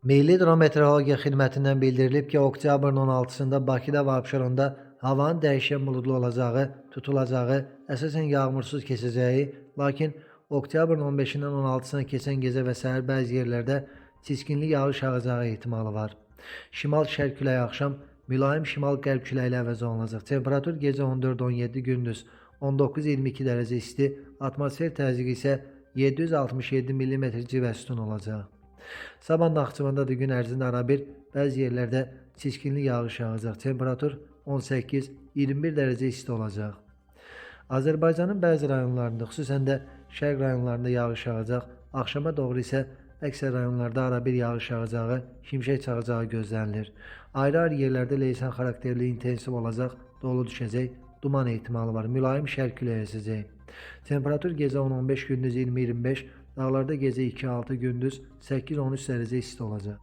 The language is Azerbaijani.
Milli Hidrometeorologiya Xidmətindən bildirilib ki, oktyabrın 16-sında Bakıda və Abşeronda havanın dəyişkən buludlu olacağı, tutulacağı, əsasən yağmursuz keçəcəyi, lakin oktyabrın 15-dən 16-sına keçən gecə və səhər bəzi yerlərdə çiskinli yağış yağacağı ehtimalı var. Şimal-şərq küləyi axşam mülayim şimal-qərb küləyi ilə əvəz olunacaq. Temperatur gecə 14-17, gündüz 19-22 dərəcə isti, atmosfer təzyiqi isə 767 mm civə sütun olacaq. Sabah Naxçıvanda da gün ərzində arabir bəzi yerlərdə çiskinli yağış yağacaq. Temperatur 18-21 dərəcə isti olacaq. Azərbaycanın bəzi rayonlarında, xüsusən də şərq rayonlarında yağış yağacaq. Axşama doğru isə əksər rayonlarda arabir yağış yağacağı, şimşək çaxacağı gözlənilir. Ayrı-ayrı yerlərdə leysan xarakterli intensiv olacaq, dolu düşəcək, duman ehtimalı var. Mülayim şərq küləyi əsəcək. Temperatur gecə 10-15, gündüz 20-25, dağlarda gecə 2-6, gündüz 8-13 dərəcə isti olacaq.